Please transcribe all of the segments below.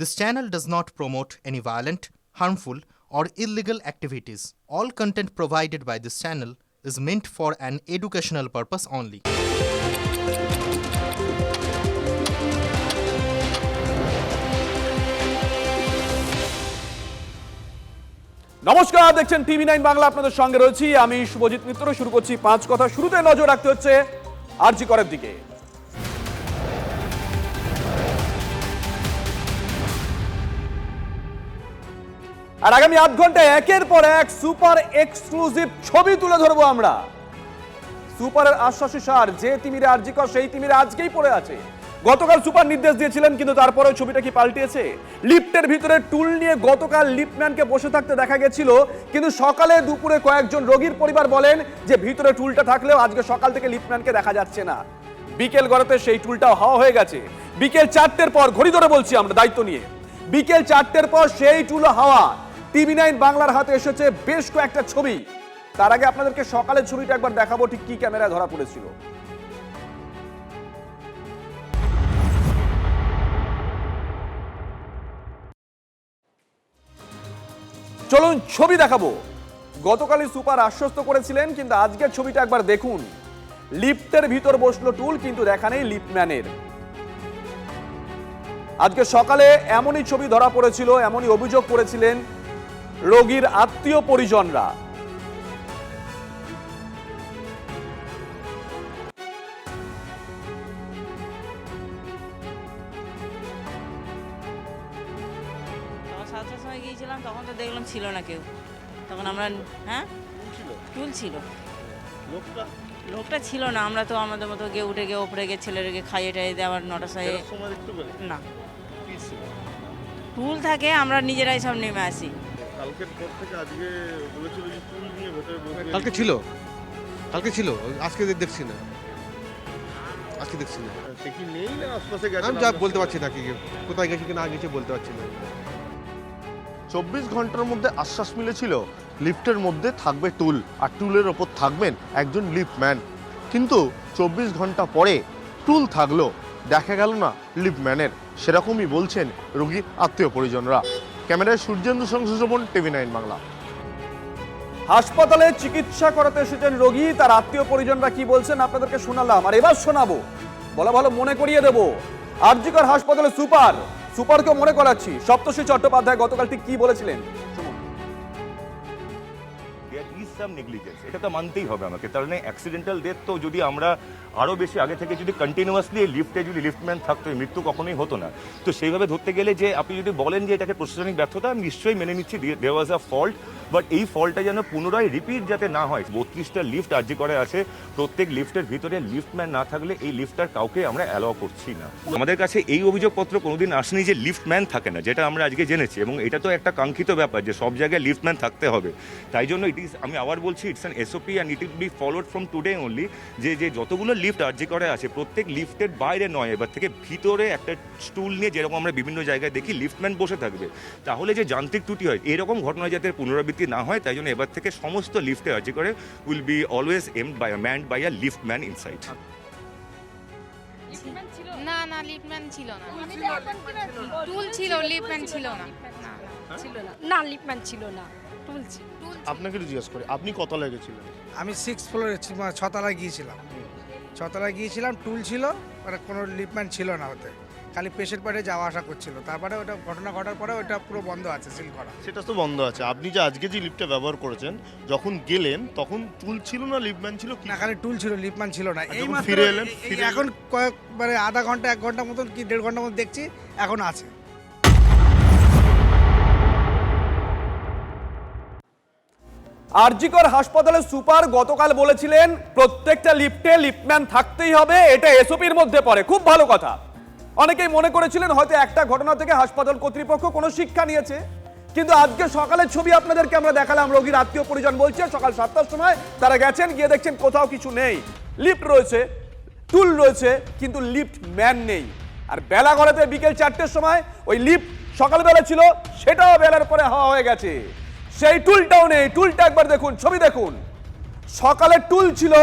This channel does not promote any violent, harmful, or illegal activities. All content provided by this channel is meant for an educational purpose only. নমস্কার, দেখছেন টিভি9 বাংলা। আপনাদের সঙ্গে রয়েছি আমি শুভজিৎ মিত্র। শুরু করছি পাঁচ কথা। শুরুতে নজর রাখতে হচ্ছে আরজি করের দিকে। আর আগামী আধ ঘন্টায় একের পর এক সুপার এক্সক্লুসিভ ছবি তুলে ধরবো আমরা। সুপারের আশ্বাসী সার, যে তিমিরে আরজি কর সেই তিমিরে আজকেই পড়ে আছে। গতকাল সুপার নির্দেশ দিয়েছিলেন, কিন্তু তারপরে ছবিটা কি পাল্টিয়েছে? লিফটের ভিতরে টুল নিয়ে গতকাল লিফটম্যানকে বসে থাকতে দেখা গেছিল, কিন্তু সকালে দুপুরে কয়েকজন রোগীর পরিবার বলেন যে ভিতরে টুলটা থাকলেও আজকে সকাল থেকে লিফটম্যানকে দেখা যাচ্ছে না। বিকেল গড়াতে সেই টুলটাও হাওয়া হয়ে গেছে। বিকেল 4টের পর, ঘড়ি ধরে বলছি আমরা দায়িত্ব নিয়ে, বিকেল 4টের পর সেই টুলও হাওয়া। টিভি9 বাংলার হাতে এসেছে বেশ কয়েকটা ছবি। তার আগে আপনাদেরকে সকালের ছবিটা একবার দেখাবো, ঠিক কি ক্যামেরায় ধরা পড়েছিল। চলুন ছবি দেখাবো। গতকালই সুপার আশ্বস্ত করেছিলেন, কিন্তু আজকের ছবিটা একবার দেখুন। লিফটের ভিতর বসলো টুল, কিন্তু দেখা নেই লিফটম্যানের। আজকে সকালে এমনই ছবি ধরা পড়েছিল, এমনই অভিযোগ করেছিলেন রোগীর আত্মীয় পরিজনরা। সময় গিয়েছিলাম তখন তো দেখলাম ছিল না কেউ। তখন আমরা টুল ছিল, লোকটা ছিল না। আমরা তো আমাদের মতো গিয়ে উঠে গিয়ে ওপরে গিয়ে ছেলেকে খাইয়ে টাইয়ে দিয়ে আবার 9টার সময় না টুল থাকে, আমরা নিজেরাই সব নেমে আসি। কালকে ছিল, আজকে দেখছি না। সে কি নেই না আশপাশে গেছে? আমি যা বলতে পারছি না, কি কোথায় গেছে কি না গেছে বলতে পারছি না। 24 ঘন্টার মধ্যে আশ্বাস মিলেছিল লিফটের মধ্যে থাকবে টুল, আর টুলের ওপর থাকবেন একজন লিফটম্যান। কিন্তু 24 ঘন্টা পরে টুল থাকলো, দেখা গেল না লিফটম্যানের। সেরকমই বলছেন রোগীর আত্মীয় পরিজনরা। ক্যামেরায় সূর্যেন্দু সংশোধন, টিভি9 বাংলা। হাসপাতালে চিকিৎসা করাতে এসেছেন রোগী, তার আত্মীয় পরিজনরা কি বলছেন আপনাদেরকে শোনালাম। আর এবার শোনাবো, বলা ভালো মনে করিয়ে দেবো। আরজি কর হাসপাতালে সুপারকে মনে করাচ্ছি। সপ্তর্ষি চট্টোপাধ্যায় গতকাল ঠিক কি বলেছিলেন শুনুন। নেগলিজেন্স, এটা তো মানতেই হবে আমাকে। তার মানে অ্যাক্সিডেন্টাল ডেথ তো যদি আমরা আরও বেশি আগে থেকে যদি কন্টিনিউয়াসলি লিফটে যদি লিফটম্যান থাকতো, মৃত্যু কখনোই হতো না। তো সেইভাবে ধরতে গেলে যে আপনি যদি বলেন যে এটাকে প্রশাসনিক ব্যর্থতা, আমি নিশ্চয়ই মেনে নিচ্ছি দেয়ার ওয়াজ আ ফল্ট, বাট এই ফল্টটা যেন পুনরায় রিপিট যাতে না হয়। 32টা লিফট আরজি করে আছে, প্রত্যেক লিফটের ভিতরে লিফটম্যান না থাকলে এই লিফটার কাউকে আমরা অ্যালাউ করছি না। আমাদের কাছে এই অভিযোগপত্র কোনোদিন আসেনি যে লিফটম্যান থাকে না, যেটা আমরা আজকে জেনেছি। এবং এটা তো একটা কাঙ্ক্ষিত ব্যাপার যে সব জায়গায় লিফটম্যান থাকতে হবে। তাই জন্য আমি আবার বলছি, it's an SOP and it will be followed from today only, যে যতগুলো লিফট আরজি করে আছে প্রত্যেক লিফটের বাইরে নয়, এবার থেকে ভিতরে একটা স্টুল নিয়ে, যেরকম আমরা বিভিন্ন জায়গায় দেখি লিফটম্যান বসে থাকবে। তাহলে যে যান্ত্রিক ত্রুটি হয়, এরকম ঘটনা যাতে পুনরাবৃত্তি না হয়, তাই জন্য এবার থেকে সমস্ত লিফটে আরজি করে will be always manned by a liftman inside. না লিফটম্যান ছিল না, টুল ছিল, লিফটম্যান ছিল না। না লিফটম্যান ছিল না, টুল ছিল। আপনাকে জিজ্ঞেস করি, আপনি কত লেগেছিলেন? আমি 6th ফ্লোরে ছতলায় গিয়েছিলাম। টুল ছিল, মানে কোনো লিফটম্যান ছিল না ওতে, খালি পেশেন্ট পাড়ে যাওয়া আসা করছিল। তারপরে ওটা ঘটনা ঘটার পরে ওটা পুরো বন্ধ আছে, সিল করা। সেটা তো বন্ধ আছে। আপনি যে আজকে যে লিফটটা ব্যবহার করেছেন, যখন গেলেন তখন টুল ছিল না লিফটম্যান ছিল? না, খালি টুল ছিল, লিফটম্যান ছিল না। এই মাত্র ফিরে এলেন, এখন মানে আধা ঘন্টা 1 ঘন্টার মতন কি 1.5 ঘন্টার মতো দেখছি এখন আছে। আরজি কর হাসপাতালের সুপার গতকাল বলেছিলেন প্রত্যেকটা লিফটে লিফটম্যান থাকতেই হবে, এটা এসওপির মধ্যে পড়ে। খুব ভালো কথা। অনেকেই মনে করেছিলেন হয়তো একটা ঘটনা থেকে হাসপাতাল কর্তৃপক্ষ কোনো শিক্ষা নিয়েছে, কিন্তু আজকে সকালের ছবি আপনাদেরকে আমরা দেখালাম। রোগীর আত্মীয় পরিজন বলছে সকাল 7টার সময় তারা গেছেন, গিয়ে দেখছেন কোথাও কিছু নেই। লিফট রয়েছে, টুল রয়েছে, কিন্তু লিফট ম্যান নেই। আর বেলা গড়াতে বিকেল 4টের সময় ওই লিফট সকালবেলা ছিল, সেটাও বেলার পরে হাওয়া হয়ে গেছে। সেই টুলটাও নেই। টুলটা একবার দেখুন, ছবি দেখুন। সকালে টুল ছিল,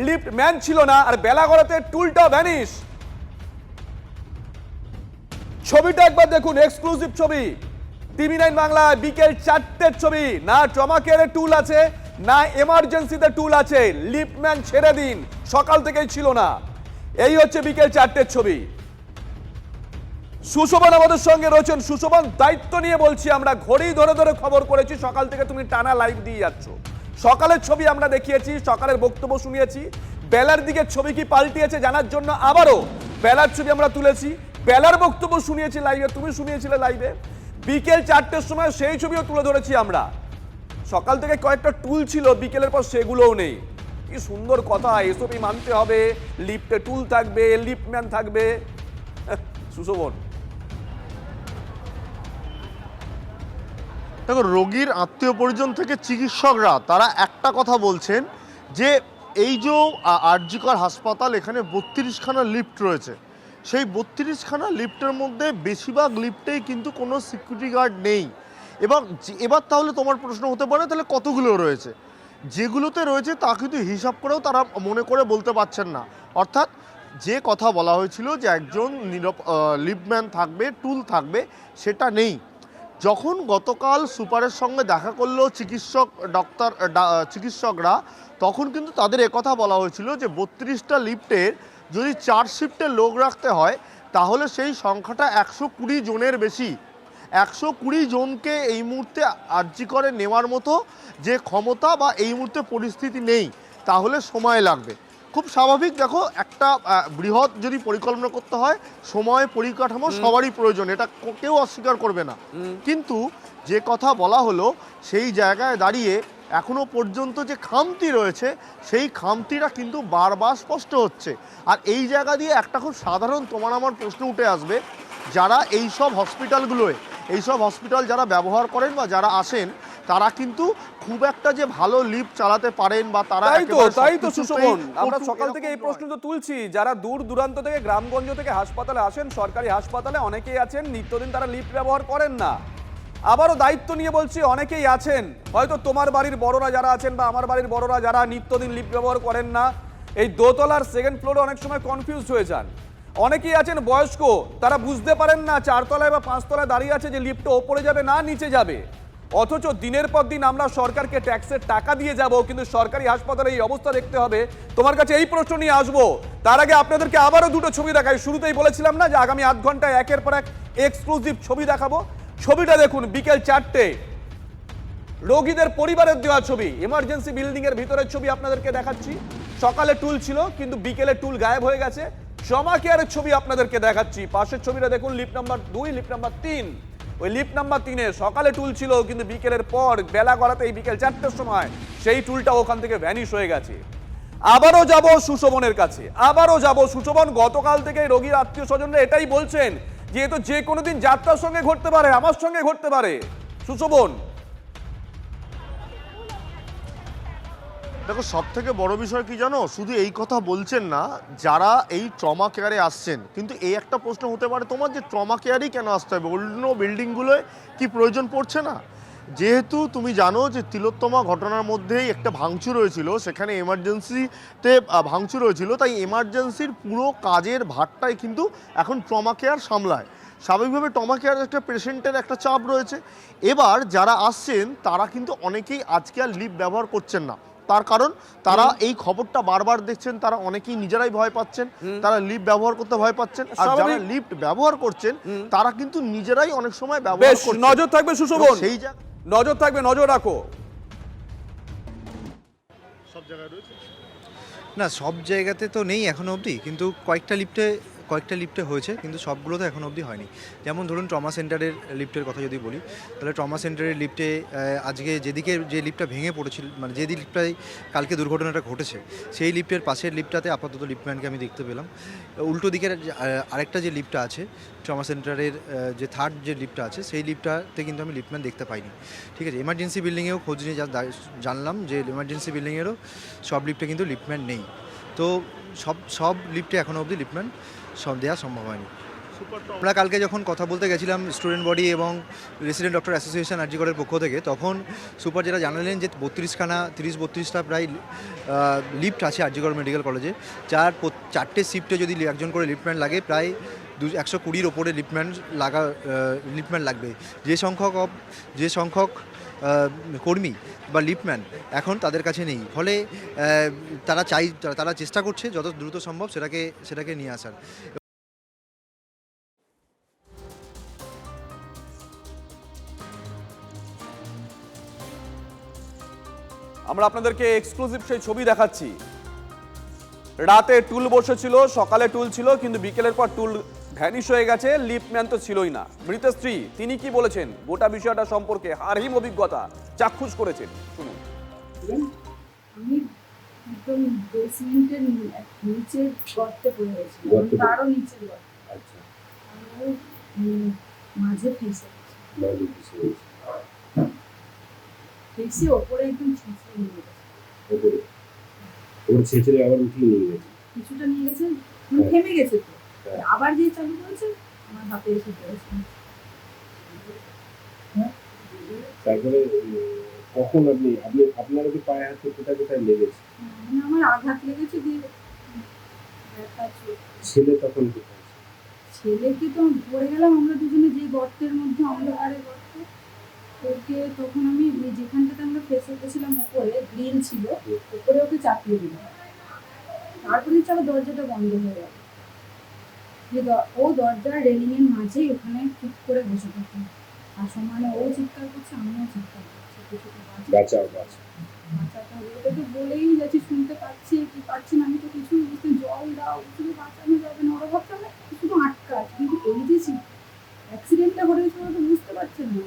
লিফট ম্যান ছিল না, আর বেলা গড়াতে টুলটাও ভ্যানিশ। ছবিটা একবার দেখুন, এক্সক্লুসিভ ছবি, টিভি 9 বাংলা, বিকেল 4টের ছবি। না ট্রমা কেয়ারে টুল আছে, না এমার্জেন্সিতে টুল আছে। লিফটম্যান ছেড়ে দিন, সকাল থেকেই ছিল না। এই হচ্ছে বিকেল 4টের ছবি। সুশোভন আমাদের সঙ্গে রয়েছেন। সুশোভন, দায়িত্ব নিয়ে বলছি, আমরা ঘড়ি ধরে ধরে খবর করেছি, সকাল থেকে তুমি টানা লাইভ দিয়ে যাচ্ছ। সকালের ছবি আমরা দেখিয়েছি, সকালের বক্তব্য শুনিয়েছি, বেলার দিকে ছবি কি পাল্টিয়েছে জানার জন্য আবারও বেলার ছবি আমরা তুলেছি, বেলার বক্তব্য শুনিয়েছি লাইভে, তুমি শুনিয়েছিলে লাইভে। বিকেল 4টের সময় সেই ছবিও তুলে ধরেছি আমরা। সকাল থেকে কয়েকটা টুল ছিল, বিকেলের পর সেগুলোও নেই। কি সুন্দর কথা, এসবই মানতে হবে, লিফটে টুল থাকবে, লিফটম্যান থাকবে। সুশোভন, দেখো, রোগীর আত্মীয় পরিজন থেকে চিকিৎসকরা তারা একটা কথা বলছেন যে এই যে আরজিকর হাসপাতাল, এখানে 32খানা লিফট রয়েছে। সেই 32খানা লিফটের মধ্যে বেশিরভাগ লিফটেই কিন্তু কোনো সিকিউরিটি গার্ড নেই। এবং এবার তাহলে তোমার প্রশ্ন হতে পারে, তাহলে কতগুলো রয়েছে? যেগুলোতে রয়েছে তা কিন্তু হিসাব করেও তারা মনে করে বলতে পারছেন না। অর্থাৎ যে কথা বলা হয়েছিল যে একজন লিফটম্যান থাকবে, টুল থাকবে, সেটা নেই। যখন গতকাল সুপারের সঙ্গে দেখা করলো চিকিৎসকরা, তখন কিন্তু তাদের একথা বলা হয়েছিল যে 32টা লিফটের যদি 4 শিফটে লোক রাখতে হয়, তাহলে সেই সংখ্যাটা 120 জনের বেশি। 120 জনকে এই মুহূর্তে আরজি করে নেওয়ার মতো যে ক্ষমতা বা এই মুহূর্তে পরিস্থিতি নেই, তাহলে সময় লাগবে। খুব স্বাভাবিক, দেখো, একটা বৃহৎ যদি পরিকল্পনা করতে হয়, সময়, পরিকাঠামো সবারই প্রয়োজন, এটা কেউ অস্বীকার করবে না। কিন্তু যে কথা বলা হলো, সেই জায়গায় দাঁড়িয়ে এখনো পর্যন্ত যে খামতি রয়েছে, সেই খামতিটা কিন্তু বারবার স্পষ্ট হচ্ছে। আর এই জায়গা দিয়ে একটা খুব সাধারণ তোমার আমার প্রশ্ন উঠে আসবে, যারা এইসব হসপিটালগুলোয়, এইসব হসপিটাল যারা ব্যবহার করেন বা যারা আসেন, তারা কিন্তু খুব একটা যে ভালো লিফট চালাতে পারেন বা তারা তাই তো সুশোভন, আমরা সকাল থেকে এই প্রশ্ন তো তুলছি। যারা দূর দূরান্ত থেকে, গ্রামগঞ্জ থেকে হাসপাতালে আসেন, সরকারি হাসপাতালে অনেকেই আছেন নিত্যদিন তারা লিফট ব্যবহার করেন না। আবারও দায়িত্ব নিয়ে বলছি, অনেকেই আছেন, হয়তো তোমার বাড়ির বড়রা যারা আছেন বা আমার বাড়ির বড়রা যারা নিত্যদিন লিফট ব্যবহার করেন না, এই দোতলার সেকেন্ড ফ্লোরে অনেক সময় কনফিউজ হয়ে যান। অনেকেই আছেন বয়স্ক, তারা বুঝতে পারেন না 4 তলায় বা 5 তলায় দাঁড়িয়ে আছে যে লিফটটা ওপরে যাবে না নিচে যাবে। অথচ দিনের পর দিন আমরা সরকারকে ট্যাক্সের টাকা দিয়ে যাব, কিন্তু সরকারি হাসপাতালে এই অবস্থা দেখতে হবে। তোমার কাছে এই প্রশ্ন নিয়ে আসবো, তার আগে আপনাদেরকে আবারও দুটো ছবি দেখাই। শুরুতেই বলেছিলাম না যে আগামী আধ ঘন্টায় একের পর এক এক্সক্লুসিভ ছবি দেখাবো। ছবিটা দেখুন, বিকেল 4টে, রোগীদের পরিবারের দেওয়া ছবি, এমার্জেন্সি বিল্ডিং এর ভিতরের ছবি আপনাদেরকে দেখাচ্ছি। সকালে টুল ছিল, কিন্তু বিকেলে টুল গায়েব হয়ে গেছে। ট্রমা কেয়ারের ছবি আপনাদেরকে দেখাচ্ছি। পাশের ছবিটা দেখুন, লিফট নাম্বার 2, লিফট নাম্বার 3। ওই লিফট নাম্বার 3-এ সকালে টুল ছিল, কিন্তু বিকেলের পর বেলা গড়াতে এই বিকেল 4টের সময় সেই টুলটা ওখান থেকে ভ্যানিশ হয়ে গেছে। আবারও যাব সুশোভনের কাছে, আবারও যাব। সুশোভন, গতকাল থেকে রোগীর আত্মীয় স্বজনরা এটাই বলছেন যে এ তো যে কোনো দিন যাত্রার সঙ্গে ঘটতে পারে, আমার সঙ্গে ঘটতে পারে। সুশোভন, দেখো, সব থেকে বড় বিষয় কি জানো, শুধু এই কথা বলছেন না যারা এই ট্রমা কেয়ারে আসছেন, কিন্তু এই একটা প্রশ্ন হতে পারে তোমার, যে ট্রমা কেয়ারই কেন আসতে হবে, অন্য বিল্ডিংগুলোয় কি প্রয়োজন পড়ছে না? যেহেতু তুমি জানো যে তিলোত্তমা ঘটনার মধ্যেই একটা ভাঙচুর হয়েছিল, সেখানে এমার্জেন্সিতে ভাঙচুর হয়েছিল, তাই এমার্জেন্সির পুরো কাজের ভারটাই কিন্তু এখন ট্রমা কেয়ার সামলায়। স্বাভাবিকভাবে ট্রমা কেয়ার একটা পেশেন্টের একটা চাপ রয়েছে। এবার যারা আসছেন তারা কিন্তু অনেকেই আজকে আর লিফট ব্যবহার করছেন না, তার কারণ তারা এই খবরটা বারবার দেখছেন, তারা অনেকেই নিজেরাই ভয় পাচ্ছেন, তারা লিফট ব্যবহার করতে ভয় পাচ্ছেন। আর যারা লিফট ব্যবহার করছেন তারা কিন্তু নিজেরাই অনেক সময় ব্যবহার করছেন। নজর থাকবে সুশোভন, সেই নজর থাকবে, নজর রাখো। সব জায়গায় রয়েছে না, সব জায়গাতে তো নেই এখনো অবধি, কিন্তু কয়েকটা লিফটে হয়েছে, কিন্তু সবগুলোতে এখনো অবধি হয়নি। যেমন ধরুন ট্রমা সেন্টারের লিফটের কথা যদি বলি, তাহলে ট্রমা সেন্টারের লিফটে আজকে যে লিফটটা ভেঙে পড়েছিল, মানে যে লিফটটাই কালকে দুর্ঘটনাটা ঘটেছে, সেই লিফটের পাশের লিফটটাতে আপাতত লিফটম্যানকে আমি দেখতে পেলাম। উল্টো দিকের আরেকটা যে লিফটটা আছে ট্রমা সেন্টারের, যে থার্ড যে লিফটটা আছে, সেই লিফটটাতে কিন্তু আমি লিফটম্যান দেখতে পাইনি। ঠিক আছে, এমার্জেন্সি বিল্ডিংয়েও খোঁজ নিয়ে জানলাম যে এমার্জেন্সি বিল্ডিংয়েরও সব লিফটে কিন্তু লিফটম্যান নেই। তো সব লিফটে এখনও অবধি লিফটম্যান দেওয়া সম্ভব হয়নি। আমরা কালকে যখন কথা বলতে গেছিলাম স্টুডেন্ট বডি এবং রেসিডেন্ট ডক্টর অ্যাসোসিয়েশন আরজিকরের পক্ষ থেকে, তখন সুপার যেটা জানালেন যে 32টা প্রায় লিফট আছে আরজিকর মেডিকেল কলেজে, যার 4টে শিফটে যদি একজন করে লিফটম্যান লাগে, প্রায় 120-র ওপরে লিফটম্যান লাগবে। যে সংখ্যক কর্মী বা লিফটম্যান এখন তাদের কাছে নেই, ফলে তারা চেষ্টা করছে যত দ্রুত সম্ভব সেটাকে নিয়ে আসার। আমরা আপনাদেরকে এক্সক্লুসিভ সেই ছবি দেখাচ্ছি। রাতে টুল বসেছিল, সকালে টুল ছিল, কিন্তু বিকেলের পর টুল ভ্যানিশ হয়ে গেছে, লিফটম্যান তো ছিলই না। মৃত স্ত্রী তিনি কি বলেছেন গোটা বিষয়টা সম্পর্কে, হারহিম অভিজ্ঞতা চাক্ষুষ করেছেন, শুনুন। আমি একদম বেসমেন্টের নিচে গর্তে পড়ে গেছিলাম, তারও নিচে গর্ত। আচ্ছা। মাঝে ফেসে ফেসে ওপরে একদম ছিঁচড়ে নিয়ে গেছে। ওপরে ওর ছেঁচড়ে আবার উঠিয়ে নিয়ে গেছে, কিছুটা নিয়ে গেছে, থেমে গেছে তো, আবার যে চালু করেছে আমার হাতে এসে পড়েছে। তারপরে কখন আপনার কি পায়ে হাতে কোথায় কোথায় লেগেছে? আমার আঘাত লেগেছে, দিয়ে ছেলে তখন কোথায়? ছেলেকে তো পড়ে গেলাম আমরা দুজনে যে গর্তের মধ্যে, অন্ধকারে গর্ত। ওকে তখন আমি যেখানটাতে আমরা ফেসে গেছিলাম উপরে গ্রিল ছিল, উপরে ওকে চাপিয়ে দিলাম। তারপরে আবার দরজাটা বন্ধ হয়ে গেল। ও দরজার রেলিং এর মাঝেই ওখানে চুপ করে বসে থাকে, আর সমানে ও চিৎকার করছে, আমিও চিৎকার করছি, ওটাকে বলেই যাচ্ছি, শুনতে পাচ্ছি কি পাচ্ছি না, আমি তো কিছু বুঝতে, জল দাও, শুধু বাঁচানো যাবে না, ওরা ভাবছে আমরা শুধু আটকাচ্ছি, কিন্তু এই যে অ্যাক্সিডেন্টটা ঘটেছে ওরা তো বুঝতে পারছে না।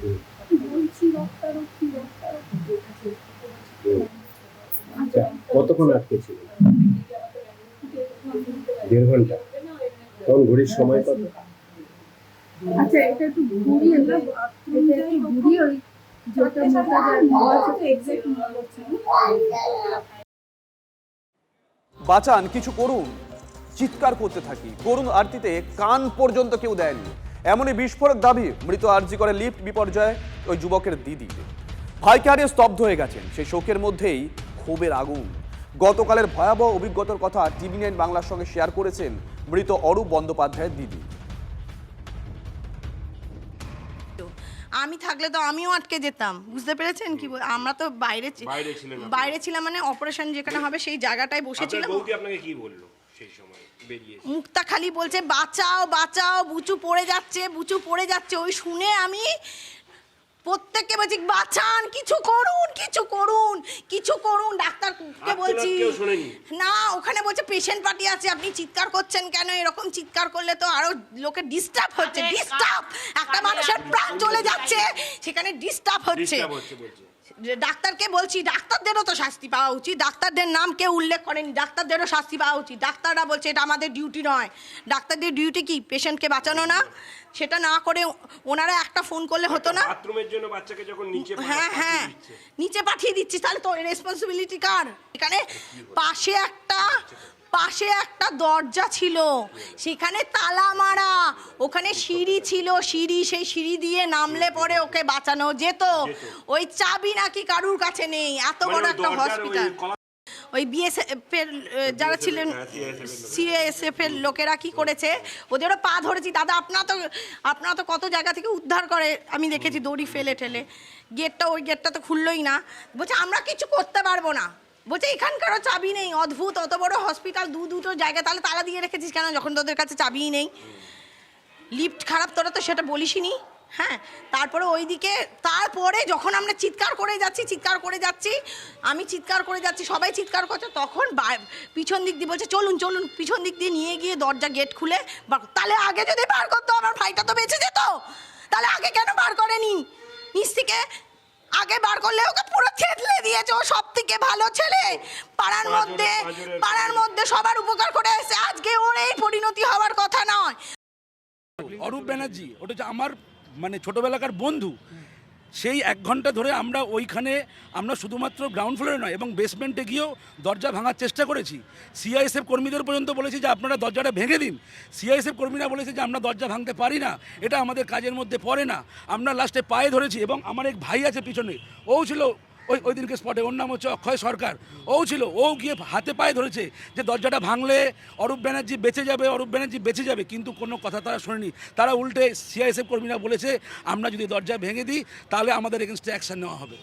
বলছি রক্তারক্তি। কতক্ষণ আটকে ছিল? 1.5 ঘন্টা। তখন ঘড়ির সময় কত? আচ্ছা, এটা একটু ঘুরিয়ে এটা একটু ঘুরিয়ে ওই যেটা মোটা যায় এক্সাক্ট মনে করছে না। বাঁচান, কিছু করুন, চিৎকার করতে থাকি, করুন আরতিতে কান পর্যন্ত কেউ দেয়নি। এমনই বিস্ফোরক দাবি মৃত আরজি করে লিফট বিপর্যয় ওই যুবকের দিদি। ভাইকে হারিয়ে স্তব্ধ হয়ে গেছেন, সেই শোকের মধ্যেই ক্ষোভের আগুন। গতকালের ভয়াবহ অভিজ্ঞতার কথা TV9 বাংলার সঙ্গে শেয়ার করেছেন মৃত অরূপ বন্দ্যোপাধ্যায়ের দিদি। আমি থাকলে তো আমিও আটকে যেতাম, বুঝতে পেরেছেন কি? আমরা তো বাইরে ছিলাম, মানে অপারেশন যেখানে হবে সেই জায়গাটায় বসেছিলাম। আপনাকে কি বললো সেই সময়? মুক্তা খালি বলছে বাঁচাও বাঁচাও, বুচু পড়ে যাচ্ছে। ওই শুনে আমি প্রত্যেককে বলছি বাঁচান, কিছু করুন। ডাক্তারকে বলছি না, ওখানে বলছে পেশেন্ট পার্টি আছে, আপনি চিৎকার করছেন কেন? এরকম চিৎকার করলে তো আরো লোকের ডিস্টার্ব হচ্ছে। একটা মানুষের প্রাণ চলে যাচ্ছে, সেখানে ডিস্টার্ব হচ্ছে। ডাক্তারকে বলছি, ডাক্তারদেরও তো শাস্তি পাওয়া উচিত, ডাক্তারদের নাম কেউ উল্লেখ করেনি, ডাক্তারদেরও শাস্তি পাওয়া উচিত। ডাক্তাররা বলছে এটা আমাদের ডিউটি নয়। ডাক্তারদের ডিউটি কি? পেশেন্টকে বাঁচানো না? সেটা না করে ওনারা একটা ফোন করলে হতো না? বাথরুমের জন্য বাচ্চাকে যখন হ্যাঁ নিচে পাঠিয়ে দিচ্ছি, তাহলে তো রেসপন্সিবিলিটি কার? এখানে পাশে একটা দরজা ছিল, সেখানে তালা মারা, ওখানে সিঁড়ি ছিল, সেই সিঁড়ি দিয়ে নামলে পরে ওকে বাঁচানো যেত। ওই চাবি নাকি কারুর কাছে নেই, এত বড় একটা হসপিটাল। ওই বিএসএফ এর যারা ছিলেন, সিএসএফ এর লোকেরা কি করেছে, ওদেরও পা ধরেছি। দাদা আপনারা তো কত জায়গা থেকে উদ্ধার করে আমি দেখেছি, দড়ি ফেলে ঠেলে। ওই গেটটা তো খুললোই না, বলছে আমরা কিছু করতে পারবো না, বলছে এখানকারও চাবি নেই। অদ্ভুত, অত বড় হসপিটাল, দুটো জায়গায় তাহলে তালা দিয়ে রেখেছিস কেন যখন তোদের কাছে চাবিই নেই? লিফট খারাপ, তোরা তো সেটা বলিসনি। হ্যাঁ, তারপরে যখন আমরা চিৎকার করে যাচ্ছি, আমি চিৎকার করে যাচ্ছি, সবাই চিৎকার করছে, তখন পিছন দিক দিয়ে বলছে চলুন, পিছন দিক দিয়ে নিয়ে গিয়ে দরজা গেট খুলে, তাহলে আগে যদি বার করতো আমার ভাইটা তো বেঁচে যেত, তাহলে আগে কেন বার করেনি? নিচ থেকে আগে বার করলে ওকে পুরো ছেঁটলে দিয়েছে। ও সব থেকে ভালো ছেলে, পাড়ার মধ্যে সবার উপকার করে এসে, আজকে ওর এই পরিণতি হওয়ার কথা নয়। অরূপ ব্যানার্জি ওটা হচ্ছে আমার ছোটবেলাকার বন্ধু। সেই 1 ঘন্টা ধরে আমরা শুধুমাত্র গ্রাউন্ড ফ্লোরে নয় এবং বেসমেন্টে গিয়েও দরজা ভাঙার চেষ্টা করেছি। সিআইএসএফ কর্মীদের পর্যন্ত বলেছি যে আপনারা দরজাটা ভেঙে দিন। সিআইএসএফ কর্মীরা বলেছে যে আমরা দরজা ভাঙতে পারি না, এটা আমাদের কাজের মধ্যে পড়ে না। আমরা লাস্টে পায়ে ধরেছি এবং আমার এক ভাই আছে পিছনে, ও ছিল ওই দিনকে স্পটে, ওর নাম হচ্ছে অক্ষয় সরকার, ও ছিল, ও গিয়ে হাতে পায়ে ধরেছে যে দরজাটা ভাঙলে অরূপ ব্যানার্জি বেঁচে যাবে, অরূপ ব্যানার্জি বেঁচে যাবে, কিন্তু কোনো কথা তারা শোনেনি। তারা উল্টে সিআইএসএফ কর্মীরা বলেছে আমরা যদি দরজা ভেঙে দিই তাহলে আমাদের এগেনস্টে অ্যাকশন নেওয়া হবে।